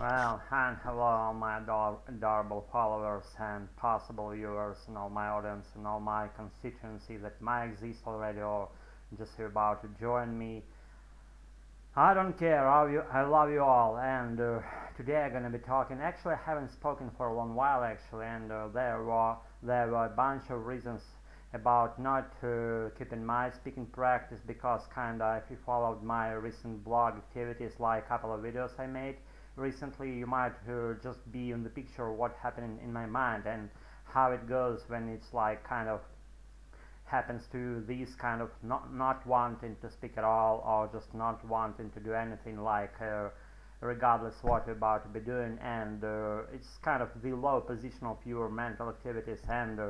Well, and hello all my adorable followers and possible viewers and all my audience and all my constituency that might exist already or just about to join me. I don't care, I love you all, and today I'm gonna be talking. Actually, I haven't spoken for a long while actually, and there were a bunch of reasons about not keeping my speaking practice because kinda if you followed my recent blog activities, like a couple of videos I made recently, you might just be in the picture of what happened in my mind and how it goes when it's like kind of happens to these kind of not wanting to speak at all or just not wanting to do anything, like regardless what you're about to be doing, and it's kind of the low position of your mental activities. And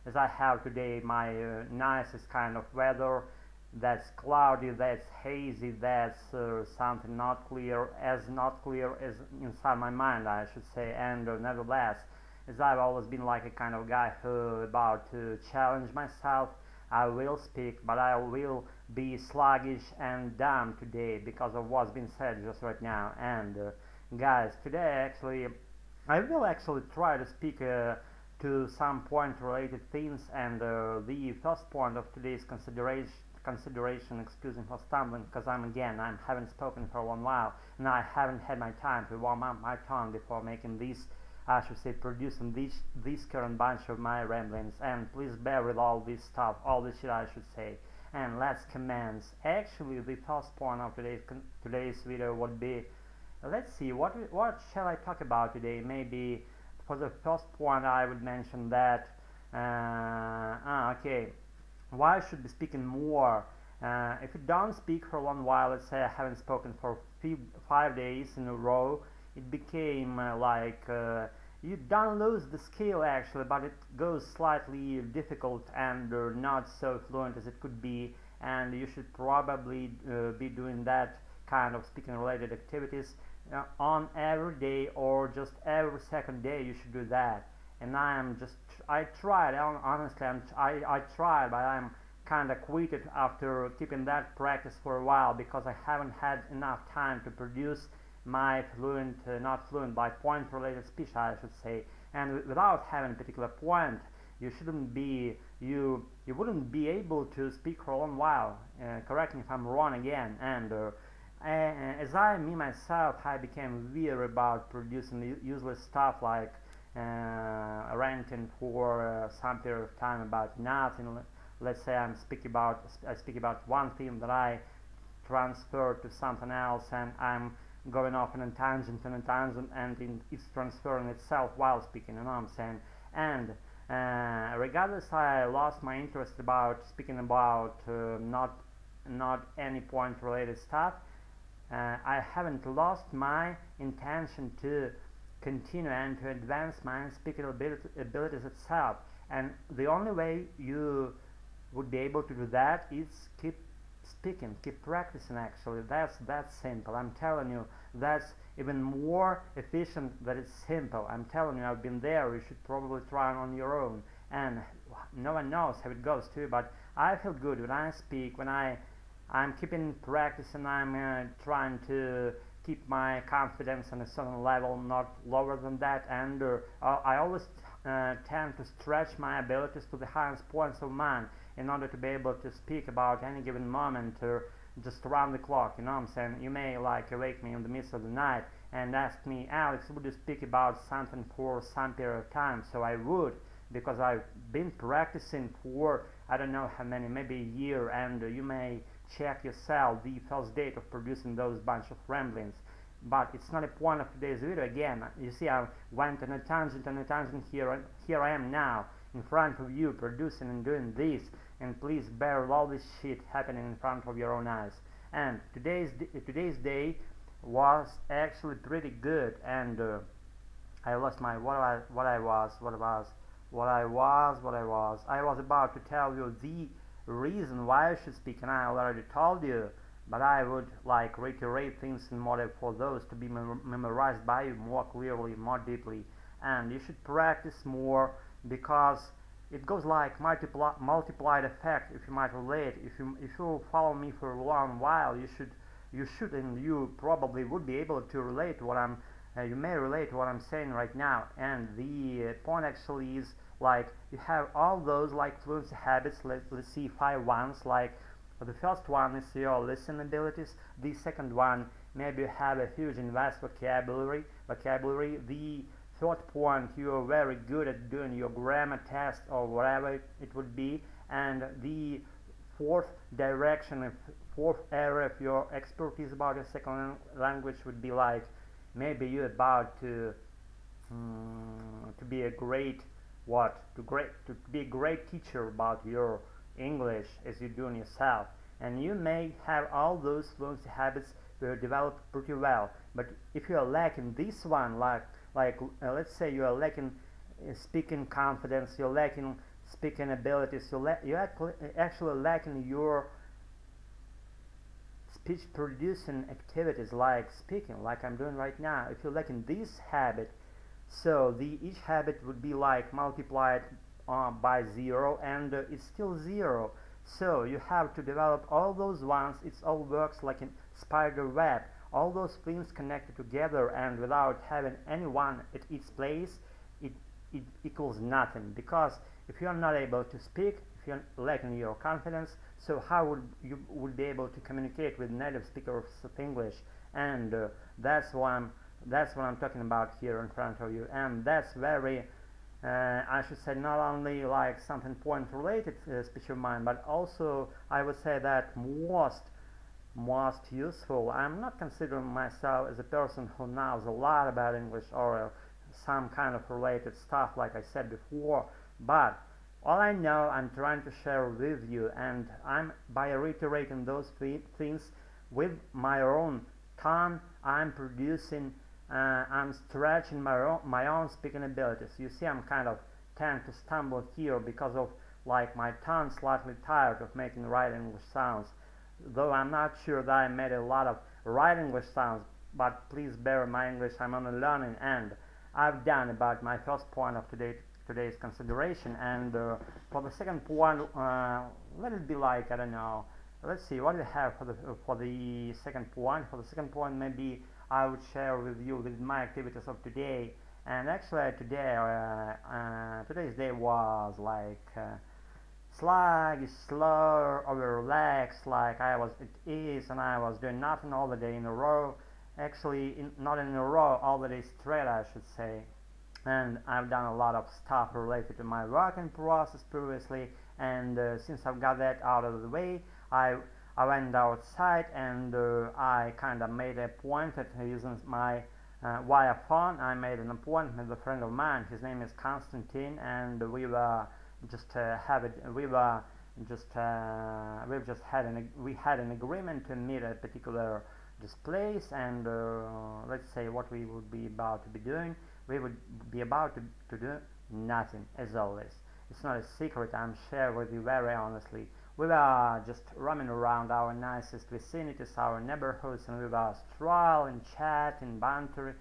as I have today my nicest kind of weather, that's cloudy, that's hazy, that's something not clear as inside my mind, I should say. And nevertheless, as I've always been like a kind of guy who about to challenge myself, I will speak, but I will be sluggish and dumb today because of what's been said just right now. And guys, today actually I will actually try to speak to some point related things, and the first point of today's consideration, excuse me for stumbling, because I haven't spoken for a long while and I haven't had my time to warm up my tongue before making this, I should say, producing this current bunch of my ramblings. And please bear with all this stuff, all this shit I should say. And let's commence. Actually, the first point of today's video would be, let's see, what shall I talk about today? Maybe for the first point I would mention that okay, why I should be speaking more. If you don't speak for a long while, let's say I haven't spoken for 5 days in a row, it became you don't lose the skill actually, but it goes slightly difficult and not so fluent as it could be, and you should probably be doing that kind of speaking related activities on every day, or just every second day you should do that. And I tried, honestly, I tried, but I'm kinda quitted after keeping that practice for a while because I haven't had enough time to produce my not fluent, by point related speech I should say. And without having a particular point, you wouldn't be able to speak for a long while. Correct me if I'm wrong again. And as me myself, I became weird about producing useless stuff like ranting for some period of time about nothing. Let's say I speak about one theme that I transfer to something else, and I'm going off on a tangent and it's transferring itself while speaking, you know what I'm saying? And regardless, I lost my interest about speaking about not any point related stuff. I haven't lost my intention to continue and to advance my speaking abilities itself. And the only way you would be able to do that is keep speaking, keep practicing. Actually, that's simple. I'm telling you, that's even more efficient than it's simple. I'm telling you, I've been there. You should probably try it on your own, and no one knows how it goes too, but I feel good when I speak, when I'm keeping practice, and I'm trying to keep my confidence on a certain level, not lower than that. And I always tend to stretch my abilities to the highest points of mine in order to be able to speak about any given moment just around the clock, you know what I'm saying? You may like awake me in the midst of the night and ask me, Alex, would you speak about something for some period of time? So I would, because I've been practicing for I don't know how many, maybe a year, and you may check yourself the first date of producing those bunch of ramblings. But it's not a point of today's video. Again, you see, I went on a tangent here I am now in front of you producing and doing this, and please bear with all this shit happening in front of your own eyes. And today's day was actually pretty good, and I lost my I was about to tell you the reason why I should speak, and I already told you, but I would like reiterate things in order for those to be memorized by you more clearly, more deeply. And you should practice more, because it goes like multiplied effect, if you might relate. If you follow me for a long while, you should and you probably would be able to relate to what I'm you may relate to what I'm saying right now, and the point actually is like you have all those like fluency habits. Let's see 5 ones. Like the first one is your listening abilities. The second one, maybe you have a huge and vast vocabulary. The third point, you are very good at doing your grammar test or whatever it would be. And the fourth direction, fourth area of your expertise about your second language would be like maybe you're about to be a great to be a great teacher about your English as you're doing yourself, and you may have all those fluency habits developed pretty well. But if you are lacking this one, let's say you are lacking speaking confidence, you're lacking speaking abilities, you're actually lacking your speech producing activities like speaking, like I'm doing right now. If you're lacking this habit, so each habit would be like multiplied by 0, and it's still 0. So you have to develop all those ones. It all works like a spider web. All those things connected together, and without having any one at its place, it equals nothing. Because if you're not able to speak, if you're lacking your confidence, so how would you be able to communicate with native speakers of English? And that's what I'm talking about here in front of you. And that's very I should say not only like something point related speech of mine, but also I would say that most useful. I'm not considering myself as a person who knows a lot about English or some kind of related stuff like I said before, but all I know I'm trying to share with you, and I'm by reiterating those things with my own tongue, I'm stretching my own speaking abilities. You see, I'm kind of tend to stumble here because of like my tongue slightly tired of making right English sounds, though I'm not sure that I made a lot of right English sounds, but please bear in mind English, I'm on the learning end. I've done about my first point of today's consideration, and for the second point, let it be like, I don't know, let's see what do you have for the second point. For the second point, maybe I would share with you with my activities of today. And actually today's day was like sluggish, slow, over relaxed, like I was at ease, and I was doing nothing all the day in a row. Actually, not in a row, all the day straight, I should say. And I've done a lot of stuff related to my working process previously, and since I've got that out of the way, I went outside, and I kind of made a point at using my via phone. I made an appointment with a friend of mine. His name is Konstantin, and we had an agreement to meet at a particular place, and let's say what we would be about to be doing. We would be about to do nothing, as always. It's not a secret, I'm sharing with you very honestly. We were just roaming around our nicest vicinities, our neighborhoods, and we were strolling, chatting, bantering.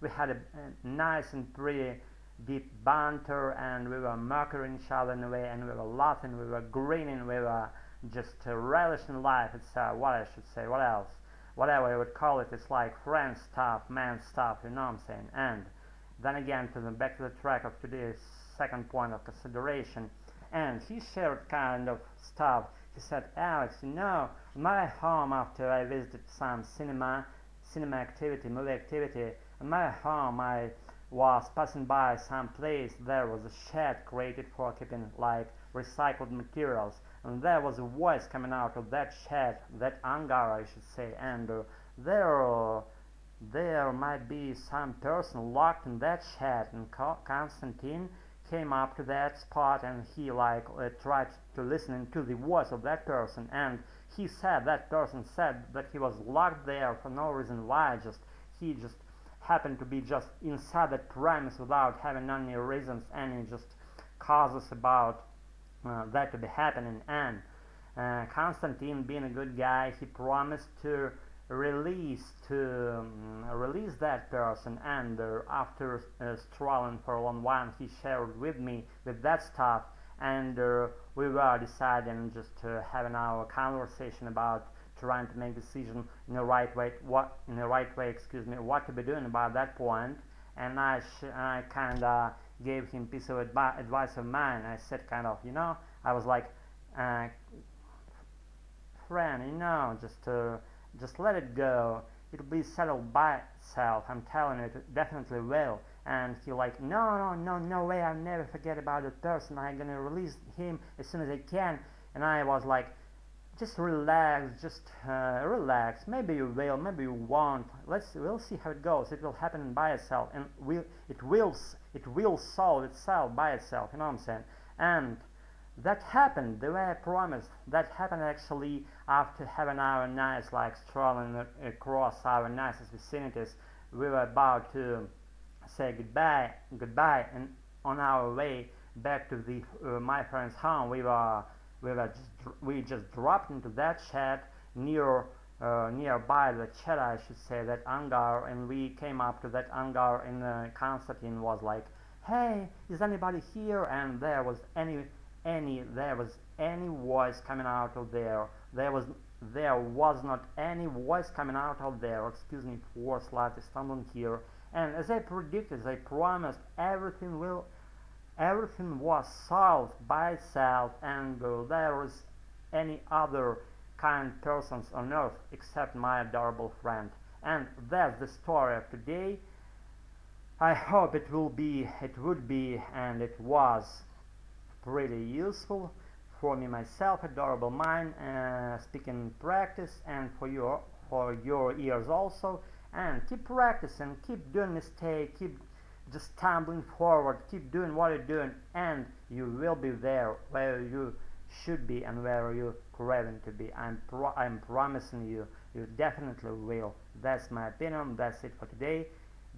We had a nice and pretty deep banter, and we were mocking each other in a way, and we were laughing, we were grinning, we were just relishing life. It's what I should say, what else? Whatever I would call it, it's like friend stuff, man stuff, you know what I'm saying? And then again, back to the track of today's second point of consideration. And he shared kind of stuff. He said, Alex, you know, in my home, after I visited some cinema activity, movie activity, in my home I was passing by some place. There was a shed created for keeping like recycled materials, and there was a voice coming out of that shed, that hangar I should say, and there might be some person locked in that shed, and Konstantin came up to that spot, and he tried to listen to the voice of that person, and that person said that he was locked there for no reason why, he just happened to be just inside that premise without having any reasons, any just causes about that to be happening. And Konstantin, being a good guy, he promised to release that person, and after strolling for a long while, he shared with me with that stuff, and we were deciding just having our conversation about trying to make decision in the right way, excuse me, what to be doing about that point. And I kinda gave him piece of advice of mine. I said kind of, I was like, friend, just let it go. It'll be settled by itself. I'm telling you, it definitely will. And he like, no way, I'll never forget about that person. I'm gonna release him as soon as I can. And I was like, just relax, relax. Maybe you will, maybe you won't. We'll see how it goes. It will happen by itself, and it will solve itself by itself. You know what I'm saying? And that happened the way I promised. That happened actually after having our nights, like strolling across our nicest vicinities. We were about to say goodbye, and on our way back to my parents' home, we just dropped into that shed nearby the shed, I should say, that hangar, and we came up to that hangar, and Constantine was like, "Hey, is anybody here?" And there was any voice coming out of there. There was not any voice coming out of there. Excuse me for slightly stumbling here. And as I predicted, as I promised, everything was solved by itself, and there was any other kind persons on earth except my adorable friend. And that's the story of today. I hope it would be, and it was pretty useful for me myself, adorable mind, speaking practice, and for your ears also. And keep practicing, keep doing mistakes, keep just stumbling forward, keep doing what you're doing, and you will be there where you should be and where you're craving to be. I'm promising you, you definitely will. That's my opinion. That's it for today.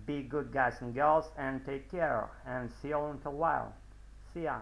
Be good, guys and girls, and take care, and see you all in a while. See ya.